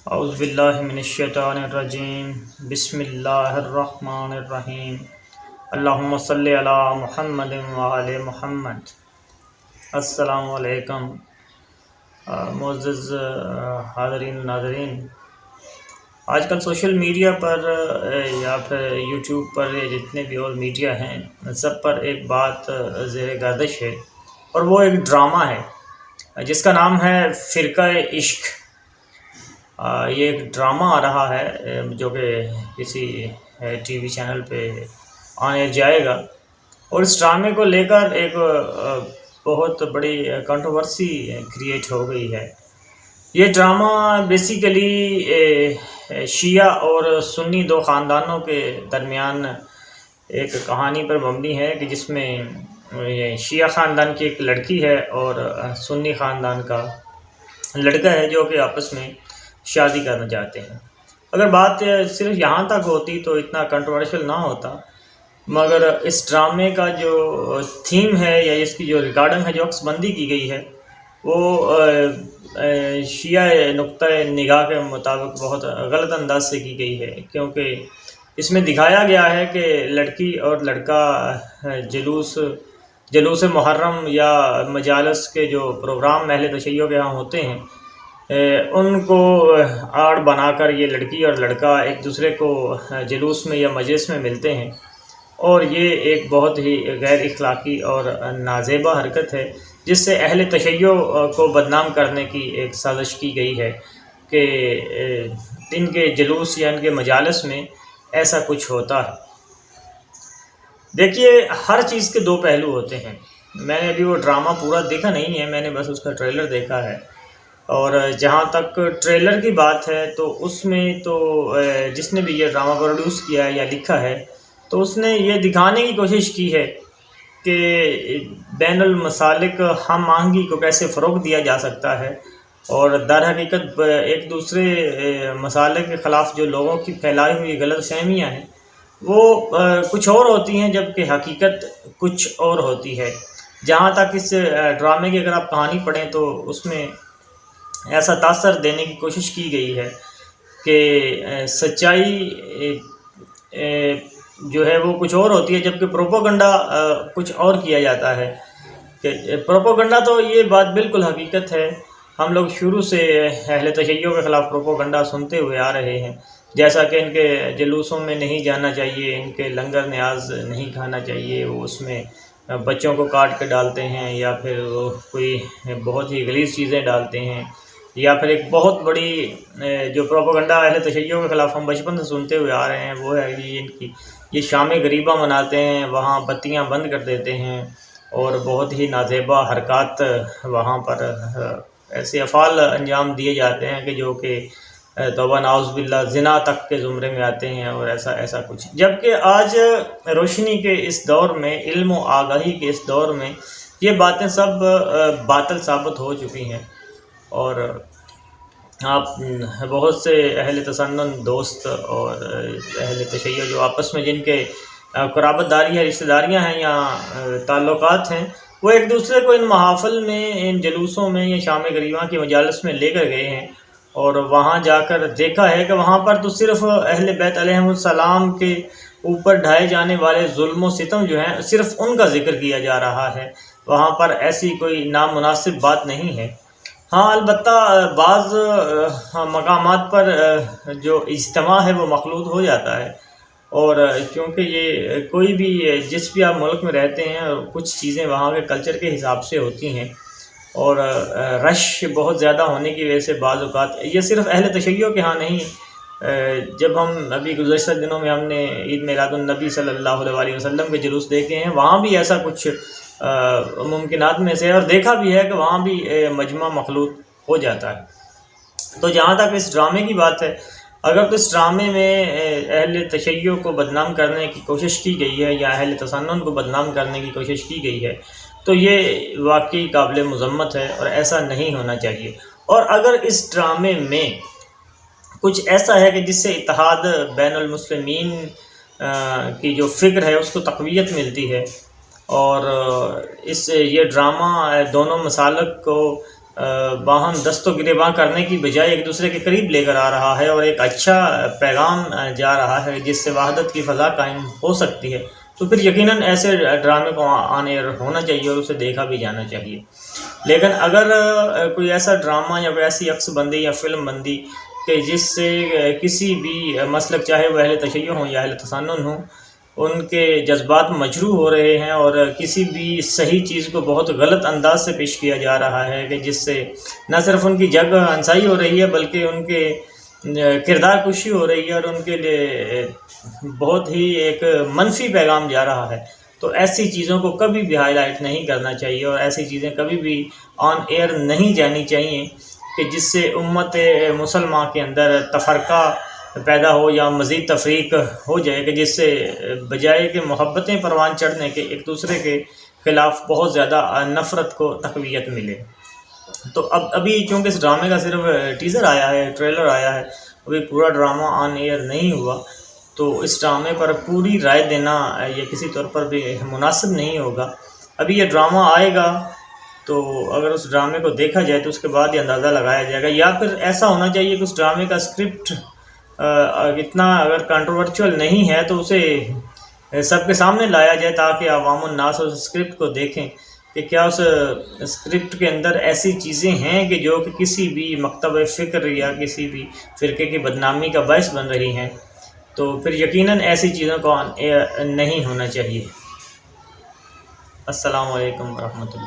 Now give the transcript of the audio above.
اعوذ باللہ من الشیطان الرجیم، بسم اللہ الرحمن الرحیم، اللہم صلی علی محمد وعلی محمد۔ السلام علیکم معزز حاضرین ناظرین۔ آج کل سوشل میڈیا پر یا پھر یوٹیوب پر جتنے بھی اور میڈیا ہیں سب پر ایک بات زیر گردش ہے، اور وہ ایک ڈرامہ ہے جس کا نام ہے فرقہ عشق۔ یہ ایک ڈرامہ آ رہا ہے جو کہ کسی ٹی وی چینل پہ آن ایئر جائے گا، اور اس ڈرامے کو لے کر ایک بہت بڑی کنٹروورسی کریٹ ہو گئی ہے۔ یہ ڈرامہ بیسیکلی شیعہ اور سنی دو خاندانوں کے درمیان ایک کہانی پر مبنی ہے کہ جس میں شیعہ خاندان کی ایک لڑکی ہے اور سنی خاندان کا لڑکا ہے جو کہ آپس میں شادی کرنا چاہتے ہیں۔ اگر بات صرف یہاں تک ہوتی تو اتنا کنٹروورشل نہ ہوتا، مگر اس ڈرامے کا جو تھیم ہے یا اس کی جو ریکارڈنگ ہے جو عکس بندی کی گئی ہے وہ شیعہ نقطۂ نگاہ کے مطابق بہت غلط انداز سے کی گئی ہے، کیونکہ اس میں دکھایا گیا ہے کہ لڑکی اور لڑکا جلوس محرم یا مجالس کے جو پروگرام اہل تشیع کے ہاں ہوتے ہیں ان کو آڑ بنا کر یہ لڑکی اور لڑکا ایک دوسرے کو جلوس میں یا مجلس میں ملتے ہیں، اور یہ ایک بہت ہی غیر اخلاقی اور نازیبا حرکت ہے جس سے اہل تشیع کو بدنام کرنے کی ایک سازش کی گئی ہے کہ ان کے جلوس یا ان کے مجالس میں ایسا کچھ ہوتا ہے۔ دیکھیے، ہر چیز کے دو پہلو ہوتے ہیں۔ میں نے ابھی وہ ڈرامہ پورا دیکھا نہیں ہے، میں نے بس اس کا ٹریلر دیکھا ہے، اور جہاں تک ٹریلر کی بات ہے تو اس میں تو جس نے بھی یہ ڈرامہ پروڈیوس کیا ہے یا لکھا ہے تو اس نے یہ دکھانے کی کوشش کی ہے کہ بین المسالک ہم آہنگی کو کیسے فروغ دیا جا سکتا ہے، اور در حقیقت ایک دوسرے مسالک کے خلاف جو لوگوں کی پھیلائی ہوئی غلط فہمیاں ہیں وہ کچھ اور ہوتی ہیں، جبکہ حقیقت کچھ اور ہوتی ہے۔ جہاں تک اس ڈرامے کی اگر آپ کہانی پڑھیں تو اس میں ایسا تاثر دینے کی کوشش کی گئی ہے کہ سچائی جو ہے وہ کچھ اور ہوتی ہے، جبکہ پروپوگنڈا کچھ اور کیا جاتا ہے۔ کہ پروپوگنڈا تو یہ بات بالکل حقیقت ہے، ہم لوگ شروع سے اہل تشیع کے خلاف پروپوگنڈا سنتے ہوئے آ رہے ہیں، جیسا کہ ان کے جلوسوں میں نہیں جانا چاہیے، ان کے لنگر نیاز نہیں کھانا چاہیے، وہ اس میں بچوں کو کاٹ کے ڈالتے ہیں، یا پھر وہ کوئی بہت ہی غلیظ چیزیں ڈالتے ہیں، یا پھر ایک بہت بڑی جو پروپیگنڈا اہل تشیع کے خلاف ہم بچپن سے سنتے ہوئے آ رہے ہیں وہ ہے کہ ان کی یہ شام غریبہ مناتے ہیں، وہاں بتیاں بند کر دیتے ہیں، اور بہت ہی نازیبا حرکات وہاں پر ایسے افعال انجام دیے جاتے ہیں کہ جو کہ توبہ نعوذ باللہ زنا تک کے زمرے میں آتے ہیں، اور ایسا کچھ۔ جبکہ آج روشنی کے اس دور میں، علم و آگاہی کے اس دور میں یہ باتیں سب باطل ثابت ہو چکی ہیں، اور آپ بہت سے اہل تسنن دوست اور اہل تشیع جو آپس میں جن کے قرابت داری ہے، رشتہ داریاں ہیں یا تعلقات ہیں، وہ ایک دوسرے کو ان محافل میں، ان جلوسوں میں یا شام غریبہ کی مجالس میں لے کر گئے ہیں، اور وہاں جا کر دیکھا ہے کہ وہاں پر تو صرف اہل بیت علیہم السلام کے اوپر ڈھائے جانے والے ظلم و ستم جو ہیں صرف ان کا ذکر کیا جا رہا ہے، وہاں پر ایسی کوئی نامناسب بات نہیں ہے۔ ہاں، البتہ بعض مقامات پر جو اجتماع ہے وہ مخلوط ہو جاتا ہے، اور کیونکہ یہ کوئی بھی جس بھی آپ ملک میں رہتے ہیں کچھ چیزیں وہاں کے کلچر کے حساب سے ہوتی ہیں، اور رش بہت زیادہ ہونے کی وجہ سے بعض اوقات یہ صرف اہل تشیع کے ہاں نہیں، جب ہم ابھی گزشتہ دنوں میں ہم نے عید میلاد النبی صلی اللہ علیہ وسلم کے جلوس دیکھے ہیں، وہاں بھی ایسا کچھ ممکنات میں سے، اور دیکھا بھی ہے کہ وہاں بھی مجمع مخلوط ہو جاتا ہے۔ تو جہاں تک اس ڈرامے کی بات ہے، اگر تو اس ڈرامے میں اہل تشیع کو بدنام کرنے کی کوشش کی گئی ہے یا اہل تسنن کو بدنام کرنے کی کوشش کی گئی ہے تو یہ واقعی قابل مذمت ہے، اور ایسا نہیں ہونا چاہیے۔ اور اگر اس ڈرامے میں کچھ ایسا ہے کہ جس سے اتحاد بین المسلمین کی جو فکر ہے اس کو تقویت ملتی ہے، اور یہ ڈرامہ دونوں مسالک کو باہم دست و گریباں کرنے کی بجائے ایک دوسرے کے قریب لے کر آ رہا ہے اور ایک اچھا پیغام جا رہا ہے جس سے وحدت کی فضا قائم ہو سکتی ہے، تو پھر یقیناً ایسے ڈرامے کو آن ایئر ہونا چاہیے اور اسے دیکھا بھی جانا چاہیے۔ لیکن اگر کوئی ایسا ڈرامہ یا کوئی ایسی عکس بندی یا فلم بندی کہ جس سے کسی بھی مسلک، چاہے وہ اہل تشیع ہوں یا اہل تسنن ہوں، ان کے جذبات مجروح ہو رہے ہیں اور کسی بھی صحیح چیز کو بہت غلط انداز سے پیش کیا جا رہا ہے کہ جس سے نہ صرف ان کی جگ ہنسائی ہو رہی ہے بلکہ ان کے کردار کشی ہو رہی ہے اور ان کے لیے بہت ہی ایک منفی پیغام جا رہا ہے، تو ایسی چیزوں کو کبھی بھی ہائی لائٹ نہیں کرنا چاہیے اور ایسی چیزیں کبھی بھی آن ایئر نہیں جانی چاہیے کہ جس سے امت مسلمہ کے اندر تفرقہ پیدا ہو یا مزید تفریق ہو جائے، کہ جس سے بجائے کہ محبتیں پروان چڑھنے کے ایک دوسرے کے خلاف بہت زیادہ نفرت کو تقویت ملے۔ تو ابھی چونکہ اس ڈرامے کا صرف ٹیزر آیا ہے، ٹریلر آیا ہے، ابھی پورا ڈرامہ آن ایئر نہیں ہوا، تو اس ڈرامے پر پوری رائے دینا یہ کسی طور پر بھی مناسب نہیں ہوگا۔ ابھی یہ ڈرامہ آئے گا تو اگر اس ڈرامے کو دیکھا جائے تو اس کے بعد یہ اندازہ لگایا جائے گا، یا پھر ایسا ہونا چاہیے کہ اس ڈرامے کا اسکرپٹ اتنا اگر کنٹروورچوئل نہیں ہے تو اسے سب کے سامنے لایا جائے تاکہ عوام الناس اس اسکرپٹ کو دیکھیں کہ کیا اس اسکرپٹ کے اندر ایسی چیزیں ہیں کہ جو کہ کسی بھی مکتب فکر یا کسی بھی فرقے کی بدنامی کا باعث بن رہی ہیں، تو پھر یقیناً ایسی چیزوں کو نہیں ہونا چاہیے۔ السلام علیکم ورحمۃ اللہ۔